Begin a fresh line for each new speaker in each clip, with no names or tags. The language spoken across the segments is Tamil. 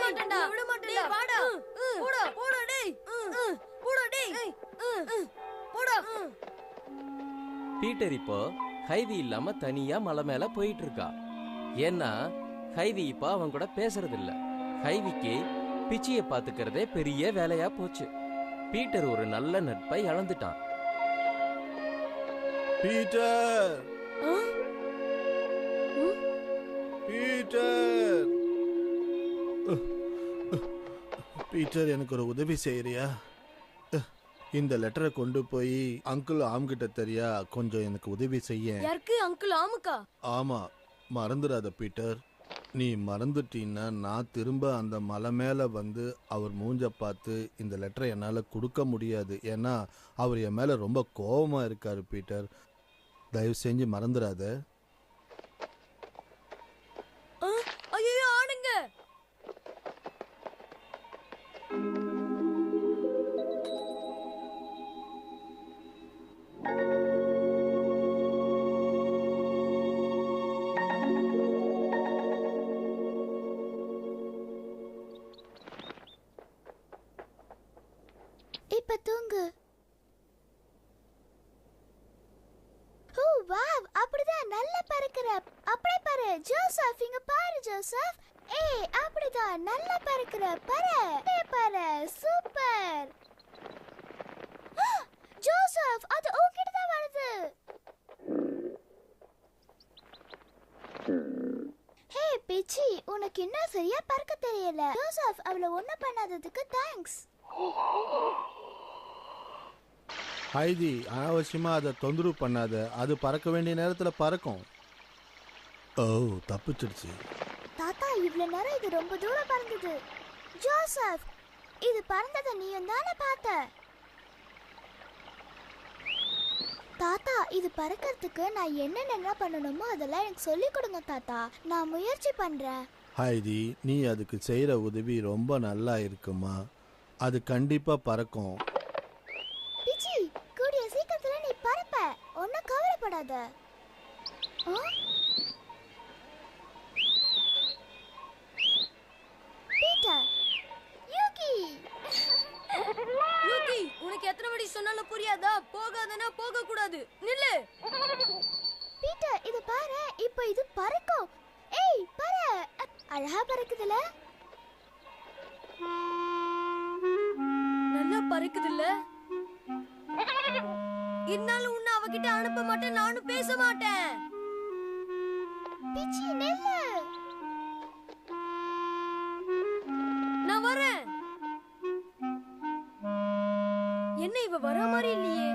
மாட்டேன்டா. விட மாட்டேன்டா. வாடா. போடா. போடா டேய். போடா டேய். போடா.
பீட்டர் இப்போ ஹைதி இல்லாம தனியா மலை மேல போயிட்டு இருக்கா. ஏன்னா ஹைதி இப்ப அவன் கூட பேசுறது இல்ல. ஹைதிக்கு பிச்சிய பாத்துக்கிறதே பெரிய வேலையா போச்சு. பீட்டர் ஒரு நல்ல நட்பை இழந்துட்டான்.
பீட்டர், பீட்டர், பீட்டர், எனக்கு ஒரு உதவி செய்யறியா? இந்த லெட்டரை கொண்டு போய் அங்கிள் ஆம் கிட்ட தெரியா, கொஞ்சம் எனக்கு உதவி செய்ய.
யாருக்கு? அங்கிள் ஆமுக்கா?
ஆமா, மறந்துடாத பீட்டர். நீ மறந்துட்டீன்னா நான் திரும்ப அந்த மலை மேல வந்து அவர் மூஞ்ச பார்த்து இந்த லெட்டரை என்னால கொடுக்க முடியாது. ஏன்னா அவர் என் மேல ரொம்ப கோபமா இருக்காரு பீட்டர். தயவு செஞ்சு மறந்துடாத.
ஐயோ ஆடுங்க.
இப்ப தூங்கு. ஓ வாவ், அப்படிதான் நல்லா பறக்குற. அப்படியே பாரு ஜோசப், இங்க பாரு ஜோசப். ஏய் அப்படிதான் நல்லா பறக்குற. பாரு பாரு, சூப்பர். ஜோசப், அது உன்கிட்ட தான் வருது. ஹே பிச்சி, உனக்கு இன்னும் சரியா பறக்க தெரியல. ஜோசப், அவளை ஒன்னும் பண்ணாததுக்கு தேங்க்ஸ்.
ஹைதி, அனாவசியமா அதை தொந்தரவு பண்ணாத. அது பறக்க வேண்டிய நேரத்துல பறக்கும். ஓ, தப்பிச்சிடுச்சு.
தாத்தா, இவ்வளவு நேரம் இது ரொம்ப தூரம் பறந்தது. ஜோசப், இது பறந்ததை நீயும் தானே பார்த்த? தாத்தா, இது பறக்கிறதுக்கு நான் என்னென்ன பண்ணணுமோ அதெல்லாம் எனக்கு சொல்லிக் கொடுங்க தாத்தா. நான் முயற்சி பண்றேன்.
ஹைதி, நீ அதுக்கு செய்யற உதவி ரொம்ப நல்லா இருக்குமா. அது கண்டிப்பா பறக்கும்.
பிச்சி, கூடிய சீக்கிரத்துல நீ பறப்ப. ஒன்னும் கவலைப்படாத. பீட்டர், யூகி.
யூகி, உனக்கு எத்தனை வாட்டி சொன்னாலும் புரியாதா? போகாதனா போக கூடாது. நில்லு.
பீட்டர், இது பாரு, இப்போ இது பறக்கும். ஏய் பாரு, அழகா பறக்குதுல.
நல்லா பறக்குதுல்ல. இருந்தாலும் உன்னை அவகிட்ட அனுப்ப மாட்டேன். நானும் பேச மாட்டேன்.
பிச்சி நில்லு.
நான் வரேன். என்ன இவ வர மாதிரி இல்லையே?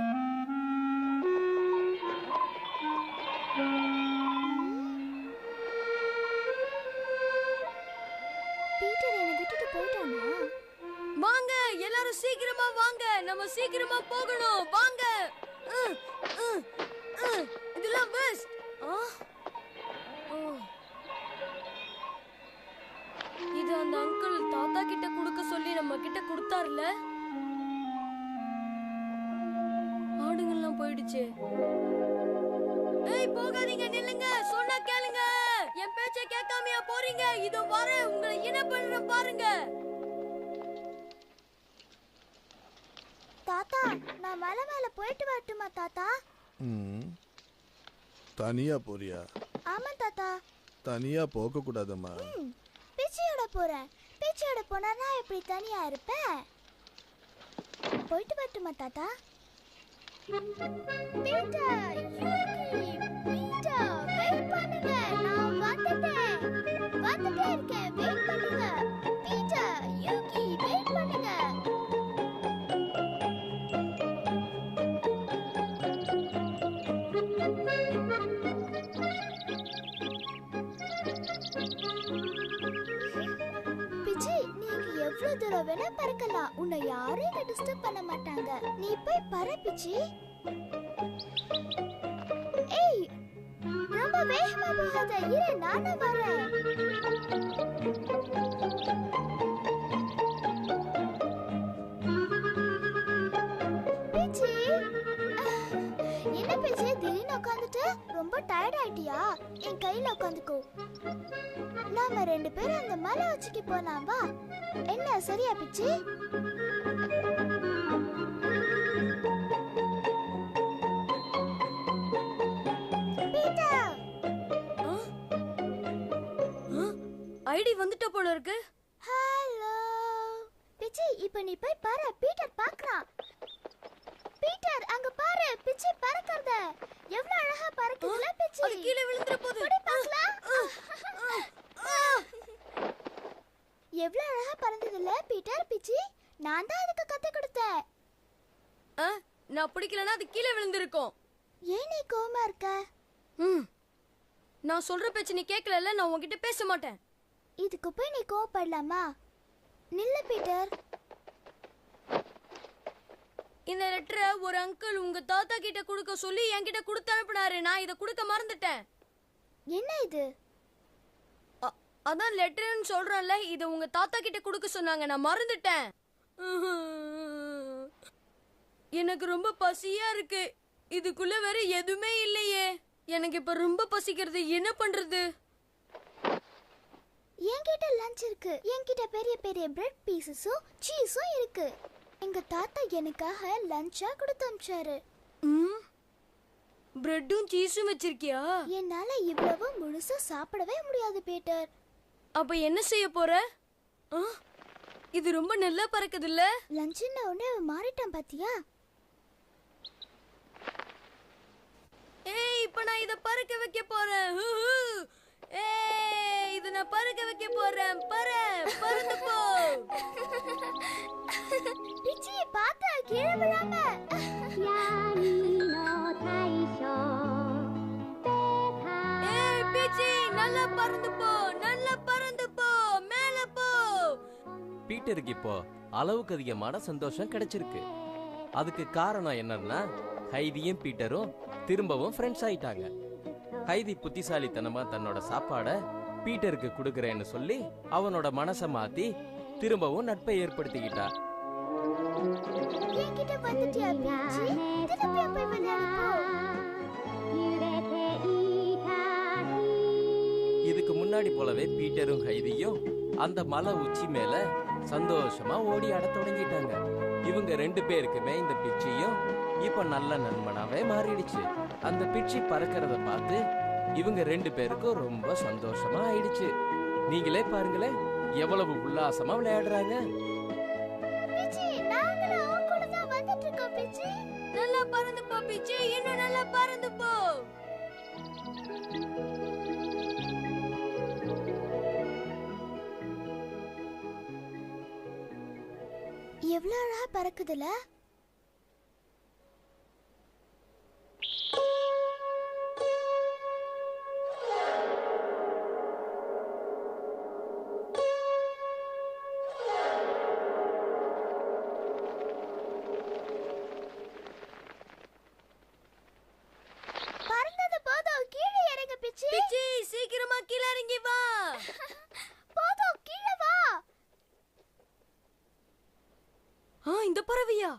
பீட்டர் என்னை விட்டுட்டு போயிட்டானா?
வாங்க எல்லாரும் சீக்கிரமா வாங்க. நம்ம சீக்கிரமா போகணும். வாங்க. இதெல்லாம் பெஸ்ட். இது அந்த அங்கிள் தாத்தா கிட்ட கொடுக்க சொல்லி நம்ம கிட்ட கொடுத்தாருல. ஆடுங்கள்லாம் போயிடுச்சு. ஏய் போகாதீங்க, நில்லுங்க. சொன்னா கேளுங்க. என் பேச்ச கேட்காமையா போறீங்க? இதோ வரேன், உங்களை என்ன பண்றேன் பாருங்க.
தாத்தா, நான் மலை மேல போயிட்டு வரட்டுமா தாத்தா?
தனியா போறியா?
ஆமா தாத்தா.
தனியா போக கூடாதம்மா.
பிச்சையோட போறேன். பிச்சையோட போனா நான் எப்படி தனியா இருப்பேன்? போயிட்டு வரட்டுமா தாத்தா? பீட்டர், யூகி, பீட்டர், வெயிட் பண்ணுங்க. நான் வந்துட்டேன். வந்துட்டே இருக்கேன். வெயிட் பண்ணுங்க. பீட்டர், யூகி, வெயிட் பண்ணுங்க. பிச்சி, நீங்க எவ்வளவு தூரம் வேணா பறக்கலாம். உன்னை யாரும் இங்க டிஸ்டர்ப் பண்ண மாட்டாங்க. நீ போய் பற பிச்சி. ஏய், ரொம்ப வேகமா போகாத. இரு, நானும் வரேன். பிச்சி, என்ன பிச்சி திடீர்னு உட்காந்துட்டு? ரொம்ப டயர்ட் ஆயிட்டியா? என் கையில உட்காந்துக்கோ. நாம 2 பேரும் அந்த மலை உச்சிக்கு போலாம் வா. என்ன சரியா பிச்சி?
ஐடி வந்துட்ட போல இருக்கு.
ஹலோ பிச்சி, இப்போ நீ போய் பாரு, பீட்டர் பார்க்கறான். பீட்டர் அங்க பாரு, பிச்சி பறக்கறத. எவ்வளவு அழகா பறக்குதுல பிச்சி.
அது கீழ விழுந்துற போகுது.
போடி பார்க்கலாம். எவ்வளவு அழகா பறந்ததுல பீட்டர். பிச்சி நான் தான் அதுக்கு கத்து கொடுத்தேன்.
நான் பிடிக்கலனா அது கீழ விழுந்திருக்கும்.
ஏன் நீ கோவமா இருக்க?
நான் சொல்ற பேச்சு நீ கேட்கலல, நான் உன்கிட்ட பேச மாட்டேன்.
இதுக்கு போய் நீ கோவப்படலாமா? நில்ல பீட்டர்.
இந்த லெட்டரை ஒரு அங்கிள் உங்க தாத்தா கிட்ட கொடுக்க சொல்லி என்கிட்ட கொடுத்து அனுப்புனாரு. நான் இத கொடுக்க மறந்துட்டேன்.
என்ன இது?
அதான் லெட்டர்னு சொல்றேன்ல, இத உங்க தாத்தா கிட்ட கொடுக்க சொன்னாங்க. நான் மறந்துட்டேன். எனக்கு ரொம்ப பசியா இருக்கு. இதுக்குள்ள வேற எதுவுமே இல்லையே. எனக்கு இப்ப ரொம்ப பசிக்கிறது. என்ன பண்றது?
என்கிட்ட லஞ்ச் இருக்கு. என்கிட்ட பெரிய பெரிய பிரெட் பீசஸும் சீஸும் இருக்கு. எங்க தாத்தா எனக்காக லஞ்சா கொடுத்து அனுப்பிச்சாரு.
பிரெட்டும் சீஸும் வச்சிருக்கியா?
என்னால இவ்வளவு முழுசா சாப்பிடவே முடியாது பீட்டர்.
அப்ப என்ன செய்ய போற? இது ரொம்ப நல்லா பறக்குது இல்ல?
லஞ்சுன்னு உடனே மாறிட்டான் பாத்தியா?
ஏய், இப்ப நான் இத பறக்க வைக்க போறேன். ஏய், இத நான் பறக்க வைக்க போறேன். பறந்து போ.
பிச்சி பாத்தா கீழே விழாம.
ஏய் பிச்சி, நல்லா பறந்து போ. நல்லா பறந்து போ. மேல போ.
பீட்டருக்கு இப்போ அளவுக்கு அதிகமான சந்தோஷம் கிடைச்சிருக்கு. அதுக்கு காரணம் என்னன்னா, ஹைதியும் பீட்டரும் திரும்பவும் ஃப்ரெண்ட்ஸ் ஆயிட்டாங்க. ஹைதி புத்திசாலித்தனமா தன்னோட சாப்பாட பீட்டருக்கு கொடுக்கறேன்னு சொல்லி அவனோட மனசை மாத்தி திரும்பவும் நட்பை ஏற்படுத்திக்கிட்டா.
என்கிட்ட வந்துட்டியா பிச்சி? திருப்பி போய் விளையாடு போ.
இதுக்கு முன்னாடி போலவே பீட்டரும் ஹைதியும் அந்த மலை உச்சி மேல சந்தோஷமா ஓடி ஆட தொடங்கிட்டாங்க. இவங்க 2 பேருக்குமே இந்த பிச்சியும் இப்ப நல்ல நண்பனாவே மாறிடுச்சு. அந்த பிச்சி பறக்கிறத பார்த்து இவங்க 2 பேருக்கும் ரொம்ப சந்தோஷமா ஆயிடுச்சு. நீங்களே பாருங்களேன், எவ்வளவு உல்லாசமா விளையாடுறாங்க.
பிச்சி நாங்களும் உன் கூட தான் வந்துட்டு இருக்கோம் பிச்சி.
நல்லா பறந்து போ பிச்சி. இன்னும் நல்லா பறந்து போ.
எவ்வளவு அழகா பறக்குதுல. பறந்தது போதும், கீழே இறங்கு பிச்சி.
பிச்சி சீக்கிரமா கீழ இறங்கி வா.
போதும், கீழே வா.
இந்த பறவையா?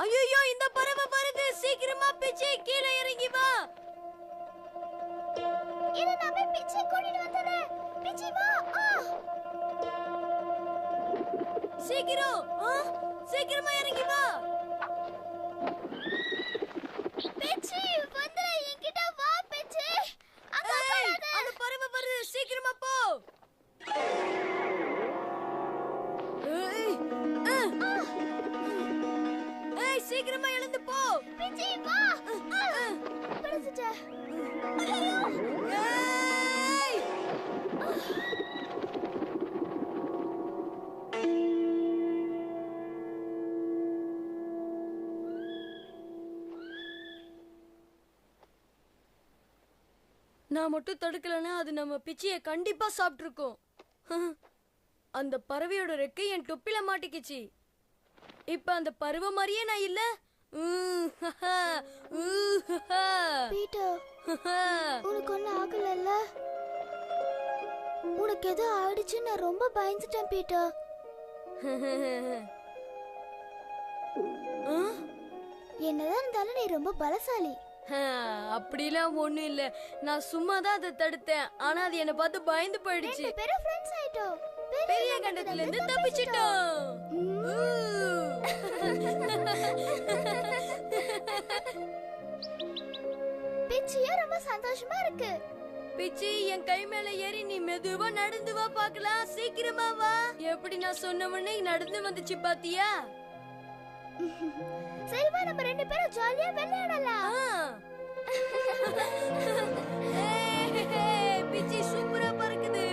ஐயோ, இந்த பறவை வருது. சீக்கிரமா பிச்சி கீழ இறங்கி வா.
இத நாம பிச்சி கூட்டிட்டு வந்துறேன். பிச்சி வா.
சீக்கிரமா இறங்கி வா.
பிச்சி வந்துற, என்கிட்ட வா பிச்சி. அங்க போகாத.
அந்த பறவை வருது. சீக்கிரமா போ. சீக்கிரமா எழுந்து போ.
பிச்சி வா. பிடிச்சிட்ட.
நான் மட்டும் தடுக்கலன்னா அது நம்ம பிச்சிய கண்டிப்பா சாப்பிட்டுருக்கோம். அந்த பறவையோட ரெக்கை என் தொப்பில மாட்டிக்கிச்சு. இப்ப அந்த பறவை மாதிரியே நான் இல்ல.
பீட்டர், உனக்கு ஒன்னும் ஆகலல்ல? உனக்கு ஏதோ ஆயிடுச்சு, நான் ரொம்ப பயந்துட்டேன் பீட்டர். என்னதான் இருந்தாலும் நீ ரொம்ப பலசாலி.
அப்படிலாம் ஒண்ணும் இல்ல. நான் சும்மா தான் அதை தடுத்தேன். ஆனா அது என்ன பார்த்து பயந்து போயிடுச்சு.
ரெண்டு பேரும் ஃப்ரெண்ட்ஸ் ஆயிட்டோம்.
பெரிய கண்டத்துல இருந்து தப்பிச்சிட்டோம்.
பிச்சியா ரொம்ப சந்தோஷமா இருக்கு.
பிச்சி, என் கை மேல ஏறி நீ மெதுவா நடந்து வா பார்க்கலாம். சீக்கிரமா வா. எப்படி நான் சொன்ன உடனே நடந்து வந்துச்சு பாத்தியா?
சரி வா, நம்ம ரெண்டு பேரும் ஜாலியா விளையாடலாம்.
பிச்சி சூப்பரா பறக்குது.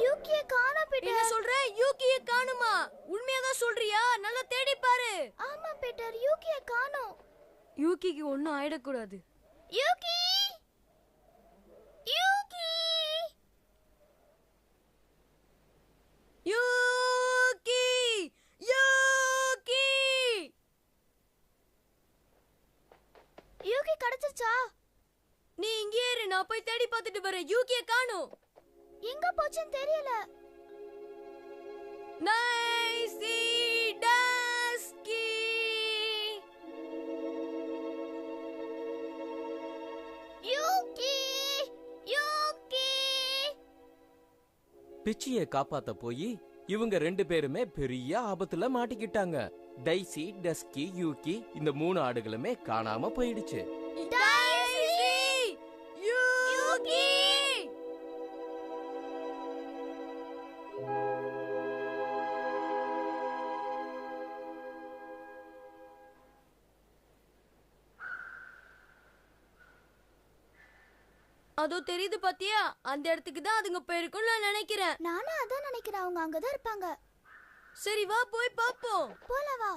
யூகிய காணோம்
என்ன
பீட்டர்.
சொல்ற? யூகிய காணுமா? உண்மையாதான் சொல்றியா? நல்லா தேடி பாரு.
ஆமா பீட்டர், யூகிய காணோம்.
யூகிக்கு ஒண்ணும் ஆயிடக்கூடாது.
யூகி, யூகி,
யூகி, யூகி.
யூகி கிடைச்சிருச்சா?
நீ இங்கே இரு, நான் போய் தேடி பார்த்துட்டு வரேன். யூகிய காணோம்.
எங்க போச்சுன்னு தெரியல.
நைசி டஸ்கி.
யூகி, யூகி.
பிச்சியை காப்பாத்த போய் இவங்க ரெண்டு பேருமே பெரிய ஆபத்துல மாட்டிக்கிட்டாங்க. டைசி, டஸ்கி, யூகி இந்த 3 ஆடுகளுமே காணாம போயிடுச்சு.
டைசி, யூகி. அதோ தெரியுது பாத்தியா? அந்த இடத்துக்கு தான் அதுங்க போயிருக்கும் நான் நினைக்கிறேன்.
நானும் அதான் நினைக்கிறேன். அவங்க அங்கதான் இருப்பாங்க.
சரி வா போய் பாப்போம்.
போலாம் வா.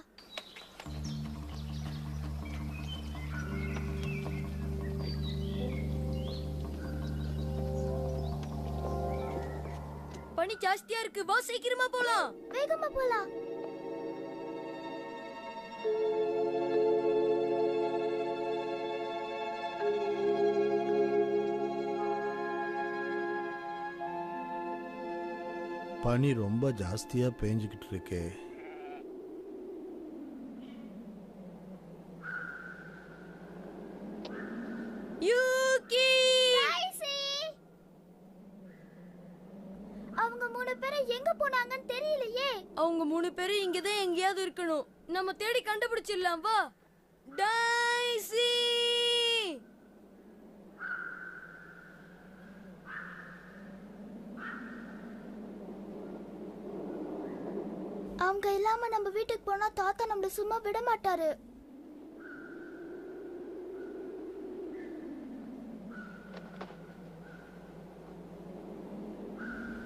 பனி ஜாஸ்தியா இருக்கு. வா சீக்கிரமா போலாம்.
வேகமா போலாம்.
பனி ரொம்ப ஜாஸ்தியா பேஞ்சுக்கிட்டு இருக்கே.
யூகி,
டைசி, அவங்க 3 பேரும் எங்க போனாங்கன்னு தெரியலையே.
அவங்க 3 பேரும் இங்கதான் எங்கேயாவது இருக்கணும். நம்ம தேடி கண்டுபிடிச்சிடலாம். வா டைசி.
அவங்க இல்லாம நம்ம வீட்டுக்கு போனா தாத்தா நம்மள சும்மா விட மாட்டாரு.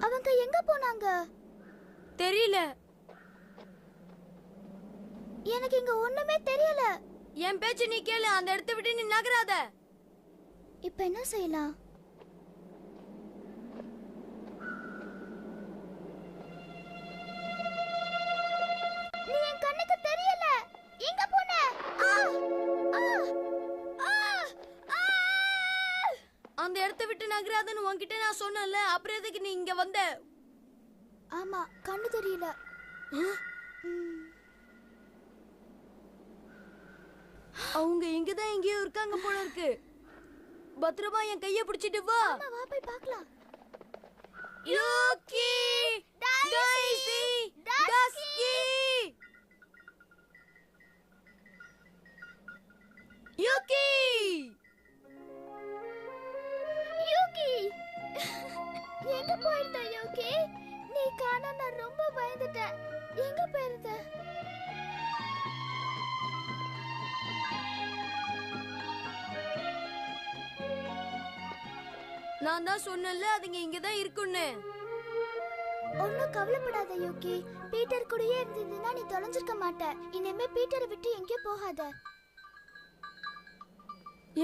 அவங்க எங்க போனாங்க?
தெரியல.
எனக்கு இங்க ஒண்ணுமே தெரியல.
என் பேச்சு நீ கேளு. அந்த இடத்தை விட்டு நீ நகராத.
இப்ப என்ன செய்யலாம்? நீ என் கண்ணுக்கு தெரியல. எங்க போன?
அந்த இடத்தை விட்டு நகராதன்னு உன்கிட்ட நான் சொன்னேன்ல. அப்புறம் எதுக்கு நீ இங்க வந்த?
ஆமா, கண்ணு தெரியல.
அவங்க இங்கதான் எங்கேயோ இருக்காங்க போல இருக்கு. பத்திரமா என் கைய பிடிச்சிட்டு வா.
ஆமா, வா போய் பார்க்கலாம்.
Yuki, Daisy, Dusky. Yuki,
Yuki, எங்க போயிருந்த யூகி? நீ காணோம். நான் ரொம்ப பயந்துட்டேன். எங்க போயிருந்த?
நான் தான் சொன்னேன்ல அதுங்க இங்கதான் இருக்குன்னு.
ஒன்னும் கவலைப்படாத யூகி. பீட்டர் கூடயே இருந்ததுன்னா நீ தொலைஞ்சிருக்க மாட்ட. இனிமே பீட்டரை விட்டு எங்கேயும் போகாத.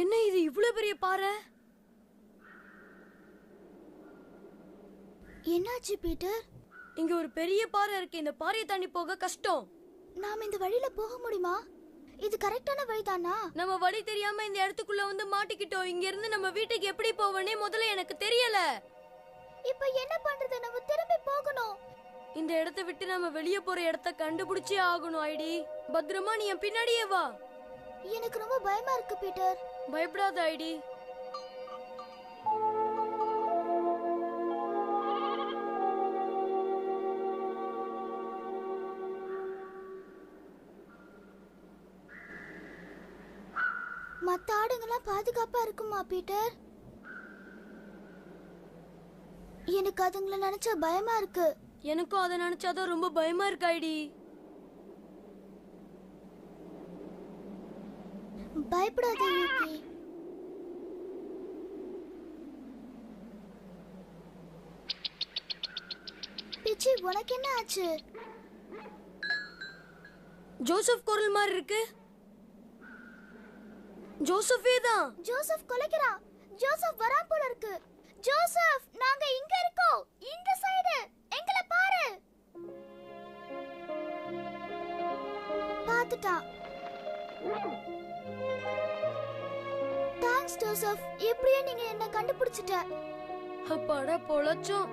என்ன இது இவ்வளவு பெரிய பாறை?
என்னாச்சு பீட்டர்?
இங்க ஒரு பெரிய பாறை இருக்கு. இந்த பாறையை தாண்டி போக கஷ்டம்.
நாம இந்த வழியில போக முடியுமா? இது கரெக்டான வழிதானா?
நம்ம வழி தெரியாம இந்த இடத்துக்குள்ள வந்து மாட்டிக்கிட்டோம். இங்க இருந்து நம்ம வீட்டுக்கு எப்படி போவனே முதல்ல எனக்கு தெரியல.
இப்போ என்ன பண்றது? நம்ம திரும்பி போகணும்.
இந்த இடத்தை விட்டு நம்ம வெளியே போற இடத்த கண்டுபிடிச்சே ஆகணும். ஐடி, பத்திரமா நீ என் பின்னாடியே வா.
எனக்கு ரொம்ப பயமா இருக்கு பீட்டர்.
பயப்படாத ஐடி.
மத்த ஆடுங்கெல்லாம் பாதுகாப்பா இருக்குமா பீட்டர்? எனக்கு அதுங்களை நினைச்சா பயமா இருக்கு.
எனக்கும் அதை நினைச்சாதான் ரொம்ப பயமா இருக்கு ஐடி.
பயப்படாத யூகி. பிச்சி, உனக்கு என்ன ஆச்சு?
ஜோசப் குரல் மாதிரி இருக்கு. ஜோசஃபே தான்.
ஜோசப் கொலைக்கிறான். ஜோசப் வரான் போல இருக்கு. ஜோசப், நாங்க இங்க இருக்கோம். இந்த சைடு எங்களை பாரு. பாத்துட்டான். Thanks Joseph. எப்படியோ நீங்க என்ன கண்டுபிடிச்சிட்ட.
அப்பாடா பொழச்சோம்.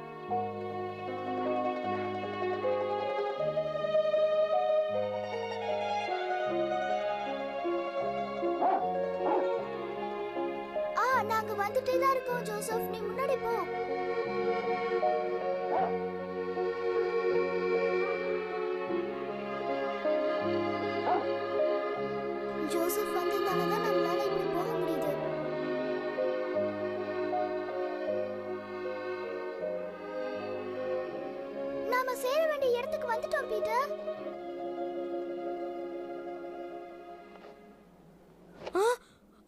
நாங்க வந்துட்டே தான் இருக்கோம் ஜோசப். நீ முன்னாடி போ. ஜோசப் வந்ததால தான் நம்மளால இப்படி போக முடியுது. நாம சேர வேண்டிய இடத்துக்கு வந்துட்டோம் பீட்டர்.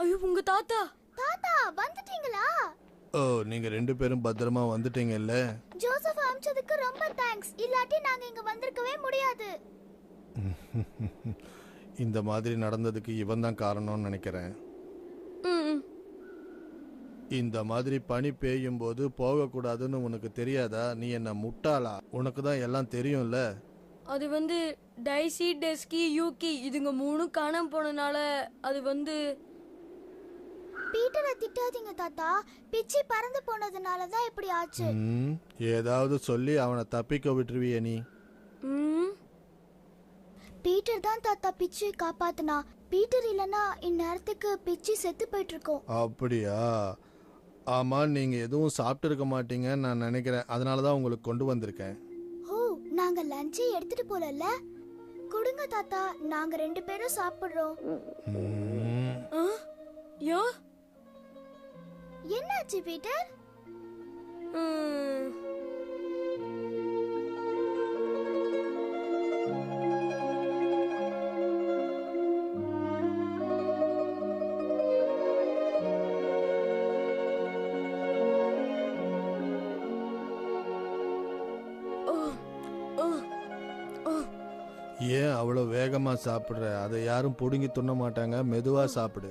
ஐயோ, உங்க தாத்தா.
தாத்தா, வந்துட்டீங்களா?
ஓ, நீங்க 2 பேரும் பத்திரமா வந்துட்டீங்கல்ல.
ஜோசப் அனுப்பிச்சதுக்கு ரொம்ப தேங்க்ஸ். இல்லாட்டி நாங்க இங்க வந்திருக்கவே முடியாது.
இந்த மாதிரி நடந்ததுக்கு இவன் தான் காரணம்னு நினைக்கிறேன். இந்த மாதிரி பனி பெய்யும் போது போகக்கூடாதுன்னு உனக்கு தெரியாதா? நீ என்ன முட்டாளா? உனக்கு தான் எல்லாம் தெரியும்ல.
அது வந்து டைசி, டெஸ்கி, யூகி இதுங்க 3 காணாம போனனால அது வந்து.
பீட்டரை திட்டாதீங்க தாத்தா. பிச்சி பறந்து போனதுனால தான் இப்படி ஆச்சு.
ஏதாவது சொல்லி அவனை தப்பிக்க விட்டுருவிய நீ?
பீட்டர் தான் தாத்தா பிச்சி காப்பாத்துனா. பீட்டர் இல்லனா இந்நேரத்துக்கு பிச்சி செத்து போயிட்டு இருக்கோம்.
அப்படியா? ஆமா, நீங்க எதுவும் சாப்பிட்டு இருக்க மாட்டீங்கன்னு நான் நினைக்கிறேன். அதனால தான் உங்களுக்கு கொண்டு வந்திருக்கேன்.
ஓ, நாங்க லஞ்சே எடுத்துட்டு போலல. கொடுங்க தாத்தா, நாங்க 2 பேரும் சாப்பிடுறோம்.
யோ,
என்னாச்சு பீட்டர்?
ஏன் அவ்வளோ வேகமா சாப்பிடுற? அதை யாரும் புடுங்கி துண்ண மாட்டாங்க. மெதுவா சாப்பிடு.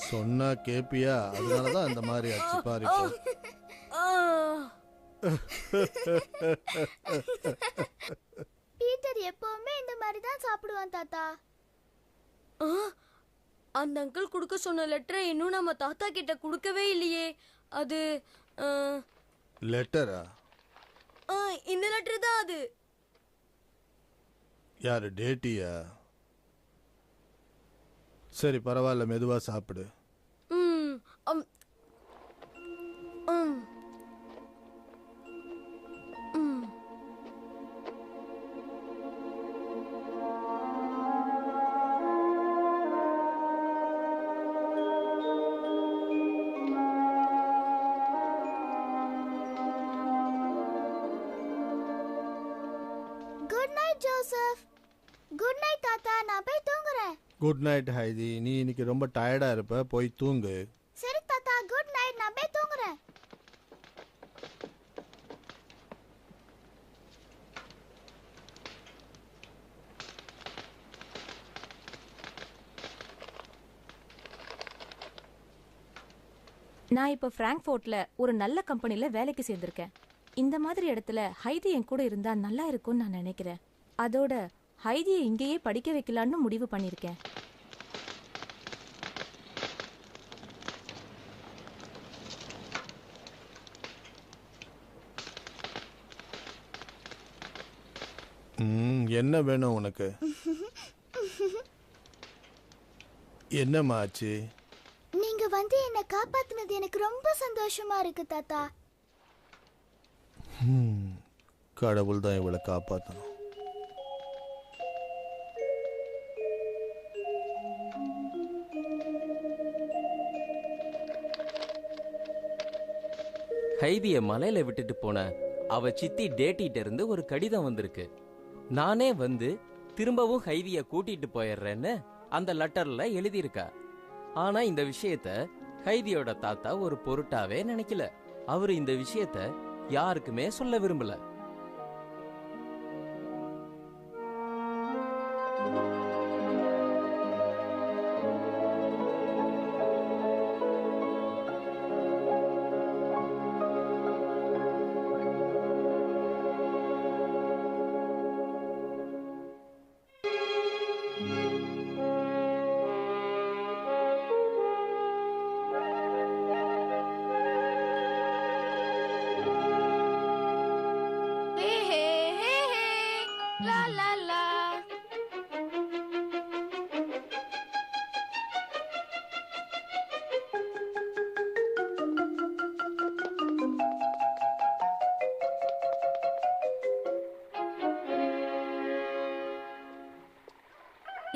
சொன்னா கேப்பியா? அதனாலதான் இந்த மாதிரி ஆச்சு பாரு.
பீட்டர் எப்பவுமே இந்த மாதிரி தான் சாப்பிடுவான் தாத்தா.
அந்த அங்கிள் கொடுக்க சொன்ன லெட்டரை இன்னும் நம்ம தாத்தா கிட்ட கொடுக்கவே இல்லையே. அது
லெட்டரா?
இந்த லெட்டர் தான் அது.
யாரு, டேட்டியா? சரி பரவாயில்ல, மெதுவா சாப்பிடு.
Good night Joseph. Good night தாத்தா. நான் போய் தூங்குறேன்.
Good night Haiti. நீ இன்னைக்கு ரொம்ப டயர்டா இருப்ப, போய் தூங்கு.
சரி தாத்தா, குட் நைட். நான் போய் தூங்குறேன்.
நான் இப்ப பிராங்க்ஃபோர்ட்ல ஒரு நல்ல கம்பெனில வேலைக்கு சேர்ந்திருக்கேன். இந்த மாதிரி இடத்துல ஹைதி என் கூட இருந்தா நல்லா இருக்கும்னு நான் நினைக்கிறேன். அதோட ஹைதியை இங்கேயே படிக்க வைக்கலான்னு முடிவு பண்ணிருக்கேன்.
என்ன வேணும் உனக்கு? என்னம்மா ஆச்சு?
நீங்க வந்து என்ன காப்பாத்துனது எனக்கு ரொம்ப சந்தோஷமா இருக்கு தாத்தா.
கடவுள் தான் இவளை காப்பாற்றணும்.
ஹைதிய மலையில விட்டுட்டு போன அவ சித்தி டேட்டிட்ட இருந்து ஒரு கடிதம் வந்திருக்கு. நானே வந்து திரும்பவும் ஹைதிய கூட்டிட்டு போயிடுறேன்னு அந்த லெட்டர்ல எழுதியிருக்கா. ஆனா இந்த விஷயத்த ஹைதியோட தாத்தா ஒரு பொருட்டாவே நினைக்கல. அவரு இந்த விஷயத்த யாருக்குமே சொல்ல விரும்பல.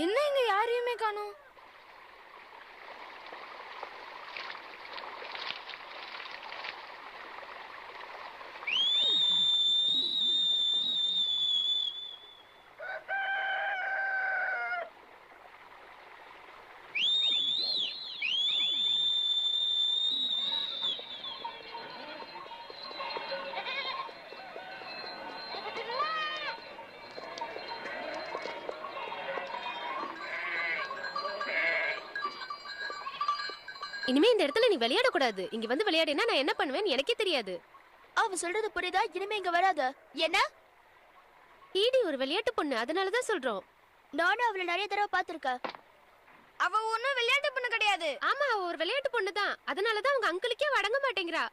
என்ன இங்க யாரையுமே காணோம்?
இனிமே இந்த இடத்துல நீ விளையாட கூடாது. இங்க வந்து விளையாடினா நான் என்ன பண்ணுவேன்னு எனக்கே தெரியாது.
அவ சொல்றது புரியுதா? இனிமே இங்க வராத. என்ன?
ஈடி ஒரு விளையாட்டு பொண்ணு, அதனாலதான் சொல்றோம்.
நானும் அவளை நிறைய தடவை பாத்திருக்கேன்.
அவ ஒண்ணும் விளையாட்டு பொண்ணு கிடையாது.
ஆமா, அவ ஒரு விளையாட்டு பொண்ணு தான். அதனாலதான் அவங்க அங்கிளுக்கே அடங்க மாட்டேங்கிறா.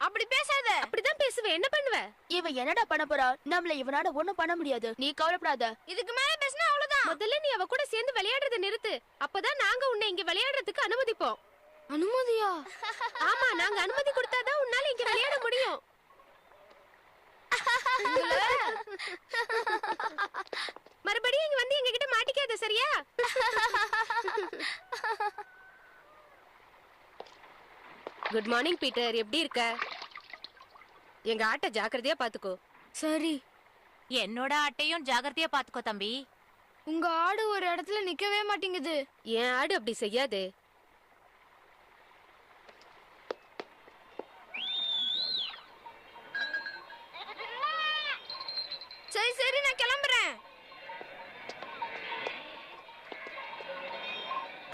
அப்படி பேசாத.
அப்படிதான் பேசுவேன். என்ன பண்ணுவ?
இவ என்னடா பண்ண போறா? நம்மள இவனால ஒண்ணும் பண்ண முடியாது. நீ கவலைப்படாத.
இதுக்கு மேல பேசினா அவ்வளவுதான்.
முதல்ல நீ அவ கூட சேர்ந்து விளையாடுறத நிறுத்து. அப்பதான் நாங்க உன்னை இங்க விளையாடுறதுக்கு அனுமதிப்போம்.
அனுமதியா?
ஆமா, நாங்க அனுமதி கொடுத்தாதான் உன்னால இங்க விளையாட முடியும். மறுபடியும் இங்க வந்து எங்க கிட்ட மாட்டிக்காத, சரியா? குட் மார்னிங் பீட்டர், எப்படி இருக்க? எங்க ஆட்டை ஜாக்கிரதையா பாத்துக்கோ.
சரி.
என்னோட ஆட்டையும் ஜாகிரதையா பாத்துக்கோ தம்பி.
உங்க ஆடு ஒரு இடத்துல நிக்கவே மாட்டேங்குது.
என் ஆடு அப்படி செய்யாதே.
சரி சரி, நான் கிளம்புறேன்.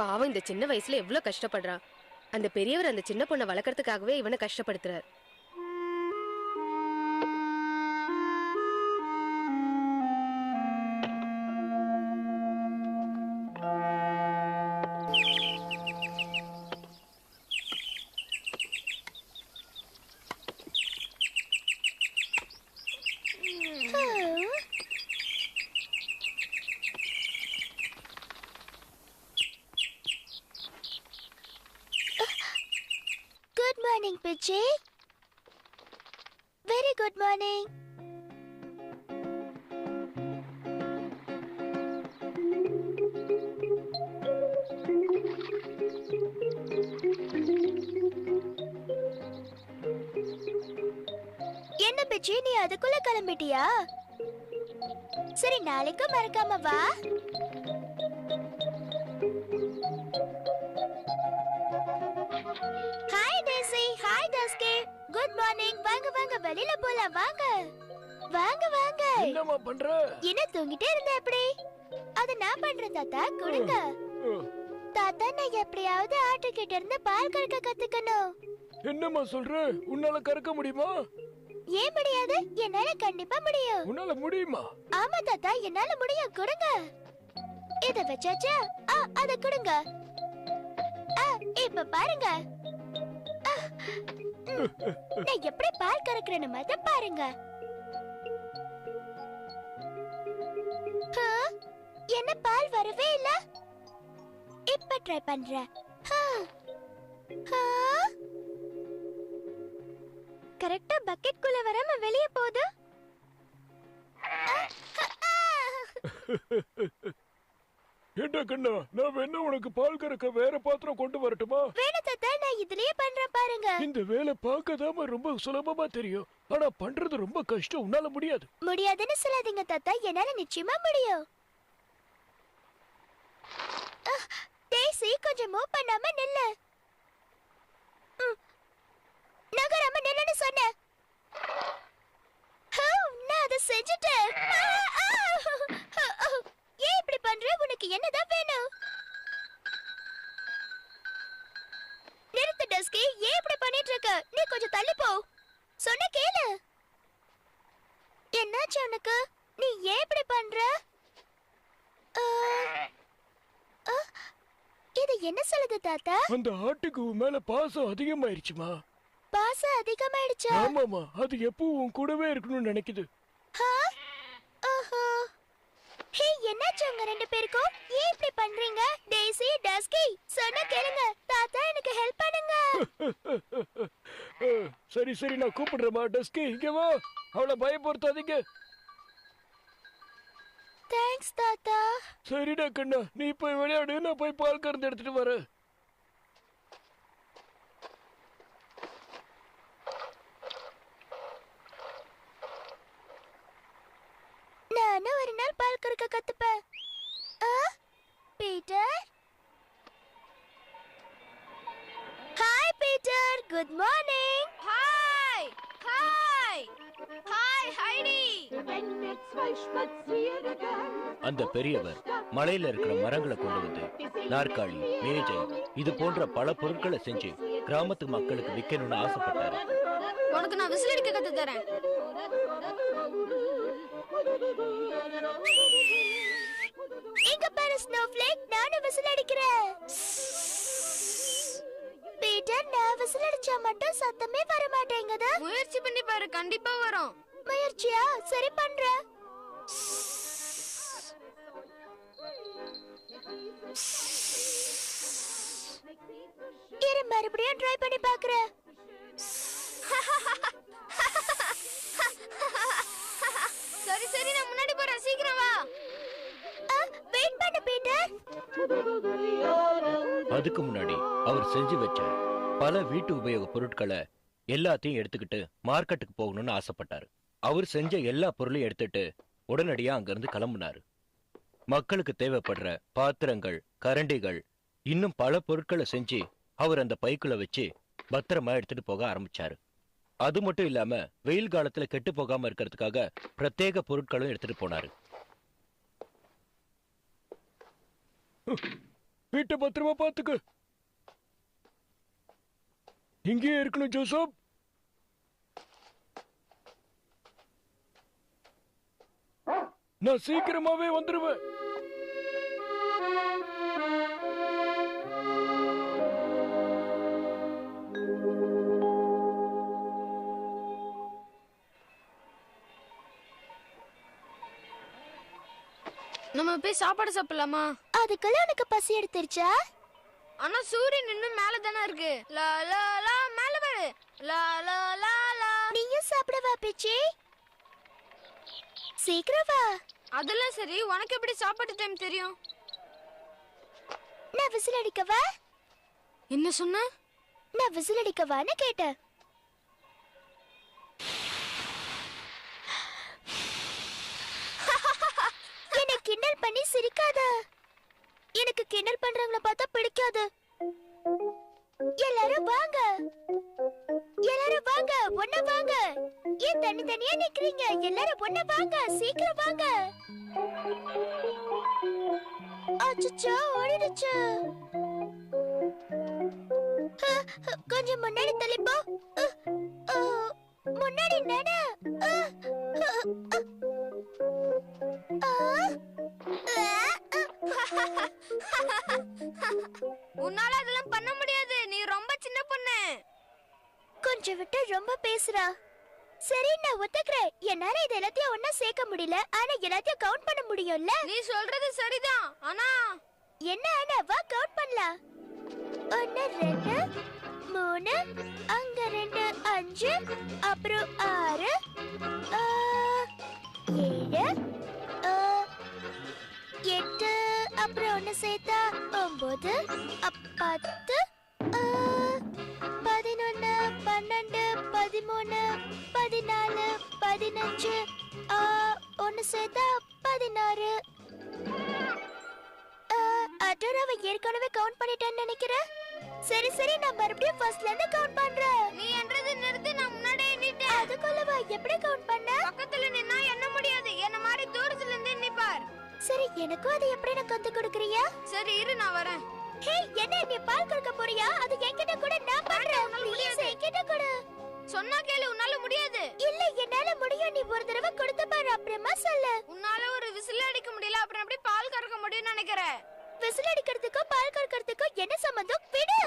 பாவம், இந்த சின்ன வயசுல எவ்வளவு கஷ்டப்படுறான். அந்த பெரியவர் அந்த சின்ன பொண்ணை வளர்க்கறதுக்காகவே இவனை கஷ்டப்படுத்துறார்.
Good morning, Pichi. Very good morning. என்ன பிச்சி, நீ அதுக்குள்ள கிளம்பிட்டியா? சரி, நாளைக்கு மறக்காம வா. Hi daisy, hi dusky. Good morning. வாங்க வாங்க, வெளியில போலாம். வாங்க வாங்க வாங்க.
என்னம்மா பண்ற?
என்ன தூங்கிட்டே இருந்த எப்படி? அத நான் பண்றேன் தாத்தா, கொடுங்க. தாத்தா நான் எப்படியாவது ஆட்டுக்கிட்ட இருந்து பால் கறக்க கத்துக்கணும்.
என்னம்மா சொல்ற? உன்னால கறக்க முடியுமா?
ஏன் முடியாது? என்னால கண்டிப்பா முடியும்.
உன்னால முடியுமா?
ஆமா தாத்தா, என்னால முடியும். கொடுங்க. இத வச்சாச்சா? அத கொடுங்க. இப்ப பாருங்க. நான் எப்படி பால் கறக்குறேன்னு மட்டும் பாருங்க. என்ன பால் வரவே இல்ல. இப்ப ட்ரை பண்றேன். கரெக்டா பக்கெட் குள்ள வராம வெளிய போகுது.
ஏண்டா கண்ணா, நான் வேணா உனக்கு பால் கறக்க வேற பாத்திரம் கொண்டு வரட்டுமா?
வேணா தாத்தா, நான் இதுலயே பண்றேன் பாருங்க.
இந்த வேலை பார்க்கதாம ரொம்ப சுலபமா தெரியும், ஆனா பண்றது ரொம்ப கஷ்டம். உன்னால முடியாது.
முடியாதுன்னு சொல்லாதீங்க தாத்தா, என்னால நிச்சயமா முடியும். டேசி, கொஞ்சம் மூவ் பண்ணாம நில்லு. நகராம நில்லுன்னு சொன்னேன். நான் அதை செஞ்சுட்டேன். ஏன் இப்படி பண்ற? உனக்கு என்னதான் வேணும்? நிறுத்து டஸ்கி, ஏன் இப்படி பண்ணிட்டு இருக்க? நீ கொஞ்சம் தள்ளி போ. சொன்ன கேளு. என்னாச்சு உனக்கு? நீ ஏன் இப்படி பண்ற? இது என்ன சொல்லுது தாத்தா?
அந்த ஆட்டுக்கு உன் மேல பாசம் அதிகமாயிருச்சுமா.
பாசம் அதிகமாயிடுச்சா?
ஆமாமா, அது எப்பவும் உன் கூடவே இருக்கணும்னு நினைக்குது.
ஹே, என்னாச்சு உங்க ரெண்டு பேருக்கும்? ஏன் இப்படி பண்றீங்க? டேசி, டஸ்கி, சொன்னா கேளுங்க. தாத்தா, எனக்கு ஹெல்ப் பண்ணுங்க.
சரி சரி, நான் கூப்பிடுறேமா. டஸ்கி, இங்க வா. அவளை பயப்படுத்தாதீங்க.
தேங்க்ஸ் தாத்தா.
சரிடா கண்ணா, நீ போய் விளையாடு, நான் போய் பால் கறந்து எடுத்துட்டு வரேன்.
நானும் ஒரு நாள் பால் கறக்க கத்துப்பேன். Peter. Hi Peter, good morning.
Hi hi hi Heidi.
அந்த பெரியவர் மலையில இருக்கிற மரங்களை கொண்டு வந்து நாற்காலி, மேஜை, இது போன்ற பல பொருட்களை செஞ்சு கிராமத்து மக்களுக்கு விற்கணும்னு ஆசைப்பட்டாரு.
உனக்கு நான் விசில் அடிக்க கத்து தரேன்.
இங்க பாரு ஸ்னோஃப்ளேக், நானும் விசில் அடிக்கிறேன். பீட்டர், நான் விசில் அடிச்சா மட்டும் சத்தமே வர மாட்டேங்குது.
முயற்சி பண்ணி பாரு, கண்டிப்பா வரும்.
முயற்சியா? சரி பண்றேன். இரு, மறுபடியும் ட்ரை பண்ணி பார்க்கறேன்.
சரி சரி, நான் முன்னாடி போறேன், சீக்கிரம் வா.
வெயிட் பண்ணு பீட்டர்.
அதுக்கு முன்னாடி அவர் செஞ்சு வச்ச பல வீட்டு உபயோக பொருட்களை எல்லாத்தையும் எடுத்துக்கிட்டு மார்க்கெட்டுக்கு போகணும்னு ஆசைப்பட்டாரு. அவர் செஞ்ச எல்லா பொருளையும் எடுத்துட்டு உடனடியா அங்கிருந்து கிளம்புனாரு. மக்களுக்கு தேவைப்படுற பாத்திரங்கள், கரண்டிகள், இன்னும் பல பொருட்களை செஞ்சு அவர் அந்த பைக்குள்ள வச்சு பத்திரமா எடுத்துட்டு போக ஆரம்பிச்சாரு. அது மட்டும் இல்லாம வெயில் காலத்துல கெட்டு போகாம இருக்கிறதுக்காக பிரத்யேக பொருட்களும் எடுத்துட்டு போனாரு.
வீட்டை பத்திரமா பாத்துக்க. இங்கேயே இருக்கணும் ஜோசப். நான் சீக்கிரமாவே வந்துருவேன்.
நம்ம போய் சாப்பாடு சாப்பிடலாமா?
அதுக்குள்ள உனக்கு பசி எடுத்துருச்சா?
ஆனா சூரியன் இன்னும் மேல தானே இருக்கு. லா லா லா, மேல பாரு. லா லா லா லா.
நீயும் சாப்பிடவா பிச்சி? சீக்கிரம் வா.
அதெல்லாம் சரி, உனக்கு எப்படி சாப்பாட்டு டைம் தெரியும்?
நான் விசில் அடிக்கவா?
என்ன சொன்ன?
நான் விசில் அடிக்கவான்னு கேட்டேன். என்னை கிண்டல் பண்ணி சிரிக்காத. எனக்கு கிண்டல் பண்றவங்கள பார்த்தா பிடிக்காது. எல்லாரும் வாங்க, எல்லாரும் வாங்க, ஒண்ணா வாங்க. ஏன் தனித்தனியா நிக்கிறீங்க? எல்லாரும் ஒண்ணா வாங்க, சீக்கிரம் வாங்க. அச்சச்சோ, ஓடிடுச்சு. கொஞ்சம் முன்னாடி தள்ளி போ. முன்னாடி நட.
உன்னால அதெல்லாம் பண்ண முடியாது, நீ ரொம்ப சின்ன பொண்ணு.
கொஞ்சம் விட்டு ரொம்ப பேசுறா. சரி, நான் ஒத்துக்கிறேன். என்னால இது எல்லாத்தையும் ஒண்ணா சேர்க்க முடியல, ஆனா எல்லாத்தையும் கவுண்ட் பண்ண முடியும்ல.
நீ சொல்றது சரிதான், ஆனா
என்ன ஆனா? வா கவுண்ட் பண்ணலாம். 1 2 3, அங்க 2 5, அப்புறம் 6 7 8, அப்புறம் 1 சேர்த்தா 9 10 11 12 13 14 15 1 சேர்த்தா 16. அடராவ ஏற்கனவே கவுண்ட் பண்ணிட்டேன்னு நினைக்கிறேன். சரி சரி, நான் மறுபடியும் ஃபர்ஸ்ட்ல இருந்து கவுண்ட் பண்றேன்.
நீ என்றது நிறுத்து, நான் முன்னாடியே எண்ணிட்டேன்.
அதுக்குள்ளவா எப்படி கவுண்ட் பண்ண?
பக்கத்துல நின்னா எண்ண முடியாது, என்ன மாதிரி தூரத்துல இருந்து எண்ணிப்பார்.
சரி, எனக்கும் அதை எப்படி நான் கத்து கொடுக்கறியா?
சரி இரு, நான் வரேன்.
ஹே, என்ன நீ பால் கறக்க போறியா? அது என்கிட்ட கூட, நான் பண்றேன். ப்ளீஸ் என்கிட்ட கூட.
சொன்னா கேளு, உன்னால முடியாது.
இல்ல, என்னால முடியும். நீ ஒரு தடவை கொடுத்து பாரு, அப்புறமா சொல்லு.
உன்னால ஒரு விசில் அடிக்க முடியல, அப்புறம் எப்படி பால் கறக்க முடியும்னு நினைக்கிறேன்?
விசில் அடிக்கிறதுக்கும் பால் கறக்கிறதுக்கும் என்ன சம்பந்தம்? விடு.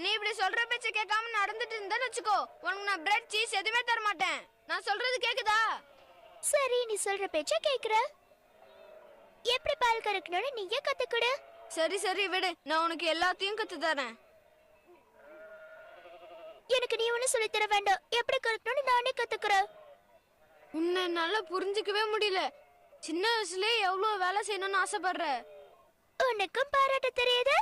நீ இப்படி சொல்ற பேச்ச கேட்காம நடந்துட்டு இருந்தான்னு வச்சுக்கோ, உனக்கு நான் பிரெட் சீஸ் எதுவுமே தர மாட்டேன். நான் சொல்றது கேக்குதா?
சரி, நீ சொல்ற பேச்ச கேக்குற. எப்படி பால் கறக்கணும்னு நீயே கத்துக்கொடு.
சரி சரி விடு, நான் உனக்கு எல்லாத்தையும் கத்து தரேன்.
எனக்கு நீ ஒண்ணு சொல்லி தர வேண்டாம். எப்படி கறக்கணும்னு நானே கத்துக்கிறேன்.
உன்னை என்னால புரிஞ்சுக்கவே முடியல. சின்ன வயசுலயே எவ்வளவு வேலை செய்யணும்னு ஆசைப்படுற.
உனக்கும் பாராட்ட தெரியுது.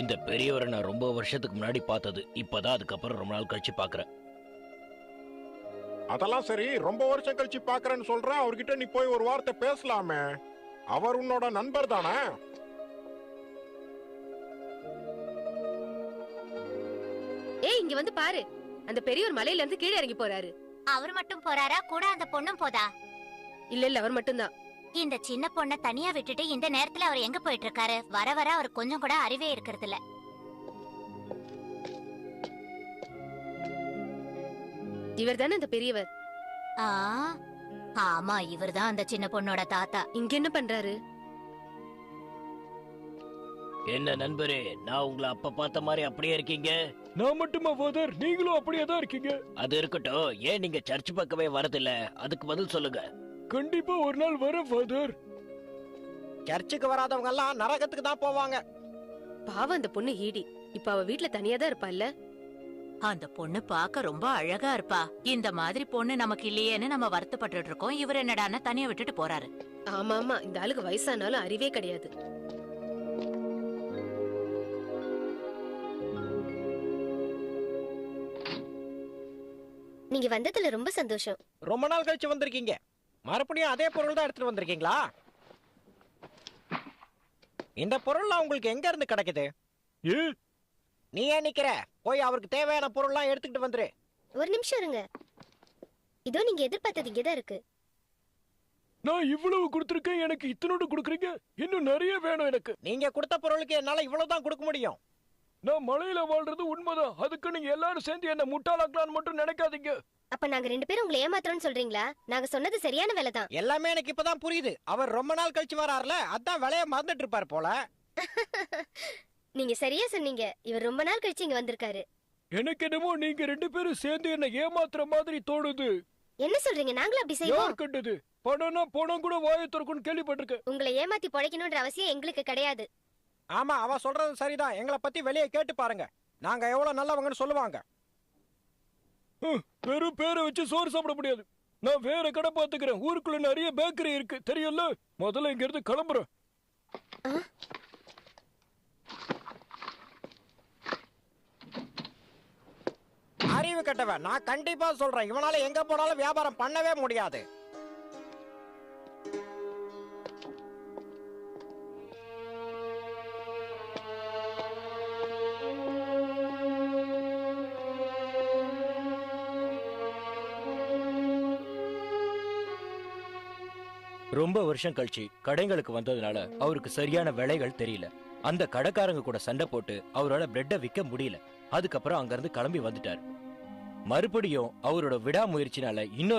இந்த பெரியவரை நான் ரொம்ப வருஷத்துக்கு முன்னாடி பார்த்தது. இப்பதான் அதுக்கப்புறம் ரொம்ப நாள் கழிச்சு பாக்குறேன்.
அதெல்லாம் சரி, ரொம்ப வருஷம் கழிச்சு பாக்குறேன்னு சொல்ற. அவர்கிட்ட நீ போய் ஒரு வார்த்தை பேசலாமே. அவர் உன்னோட நண்பர் தானே?
ஏய், இங்க வந்து பாரு. அந்த பெரியவர் மலையில இருந்து கீழே இறங்கி போறாரு.
அவர் மட்டும் போறாரா, கூட அந்த பொண்ணும் போதா?
இல்ல இல்ல, அவர் மட்டும்தான்.
இந்த சின்ன பொண்ணை தனியா விட்டுட்டு இந்த நேரத்துல அவர் எங்க போயிட்டு இருக்காரு? வர வர அவர் கொஞ்சம் கூட அறிவே இருக்கிறது இல்ல.
இவர் தானே அந்த பெரியவர்?
ஆமா, இவர்தான் அந்த சின்ன பொண்ணோட தாத்தா.
இங்க என்ன பண்றாரு?
என்ன நண்பரே, நான் உங்களை அப்ப பார்த்த மாதிரி அப்படியே இருக்கீங்க?
நான் மட்டுமா ஃபாதர், நீங்களும் அப்படியே தான் இருக்கீங்க.
அது இருக்கட்டும், ஏன் நீங்க சர்ச் பக்கமே வரதில்ல? அதுக்கு பதில் சொல்லுங்க.
கண்டிப்பா ஒரு நாள் வர ஃபாதர்.
சர்ச்சுக்கு வராதவங்க எல்லாம் நரகத்துக்கு தான் போவாங்க.
பாவம் அந்த பொண்ணு ஈடி. இப்ப அவ வீட்டுல தனியா தான் இருப்பா இல்ல?
அந்த பொண்ணு பாக்க ரொம்ப அழகா இருப்பா. இந்த மாதிரி பொண்ணு நமக்கு இல்லையேன்னு நம்ம வருத்தப்பட்டு இருக்கோம். இவர் என்னடான்னா தனியா விட்டுட்டு போறாரு.
ஆமா ஆமா, இந்த ஆளுக்கு வயசானாலும் அறிவே கிடையாது.
நீங்க வந்ததுல ரொம்ப சந்தோஷம்.
ரொம்ப நாள் கழிச்சு வந்திருக்கீங்க. மறுபடியும் அதே பொருள் தான் எடுத்துட்டு வந்திருக்கீங்களா? இந்த பொருள்லாம் உங்களுக்கு எங்க இருந்து கிடைக்குது? நீ ஏன் நிக்கிற? போய் அவருக்கு தேவையான பொருள்லாம் எடுத்துக்கிட்டு வந்துரு.
ஒரு நிமிஷம் இருங்க. இதோ நீங்க எதிர்பார்த்தது இங்கதான் இருக்கு.
நான் இவ்வளவு கொடுத்திருக்கேன், எனக்கு இத்தனோடு கொடுக்குறீங்க? இன்னும் நிறைய வேணும் எனக்கு.
நீங்க கொடுத்த பொருளுக்கு என்னால இவ்வளவுதான் கொடுக்க முடியும்.
நான் மலையில வாழ்றது உண்மைதான். அதுக்கு நீங்க எல்லாரும் சேர்ந்து என்ன முட்டாளாக்கலான்னு மட்டும் நினைக்காதீங்க.
அப்ப நாங்க 2 பேரும் உங்களை ஏமாத்துறோம்னு சொல்றீங்களா? நாங்க சொன்னது சரியான வேலை தான்.
எல்லாமே எனக்கு இப்பதான் புரியுது. அவர் ரொம்ப நாள் கழிச்சு வராருல, அதான் விலைய மறந்துட்டு இருப்பாரு போல.
நீங்க சரியா சொன்னீங்க. இவர் ரொம்ப நாள் கழிச்சு இங்க வந்திருக்காரு.
எனக்கு என்னமோ நீங்க 2 பேரும் சேர்ந்து என்ன ஏமாத்துற மாதிரி தோணுது.
என்ன சொல்றீங்க? நாங்களும் அப்படி செய்வோம்.
யார் கண்டது? பணம்னா பணம் கூட வாயை திறக்கும்னு கேள்விப்பட்டிருக்கேன்.
உங்களை ஏமாத்தி பொழைக்கணும்ன்ற அவசியம் எங்களுக்கு கிடையாது.
ஆமா, அவ சொல்றது சரிதான். எங்களை பத்தி வெளியே கேட்டு பாருங்க. நாங்க எவ்வளவு நல்லவங்கன்னு சொல்லுவாங்க.
வெறும் பேரை வச்சு சோறு சாப்பிட முடியாது. நான் வேற கடை பாத்துக்கிறேன். ஊருக்குள்ள நிறைய பேக்கரி இருக்கு, தெரியல. முதல்ல இங்க இருந்து கிளம்புறேன்.
அறிவு கட்டவன். நான் கண்டிப்பா சொல்றேன், இவனால எங்க போனாலும் வியாபாரம் பண்ணவே முடியாது.
ரொம்ப வருஷம் கழிச்சு கடைங்களுக்கு வந்ததுனால அவருக்கு சரியான விலைகள் தெரியல. அந்த கடைக்காரங்க கூட சண்டை போட்டு அவரோட பிரெட்டை விற்க முடியல. அதுக்கப்புறம் அங்கிருந்து கிளம்பி வந்துட்டாரு. மறுபடியும் அவரோட விடாமுயற்சினால இன்னொரு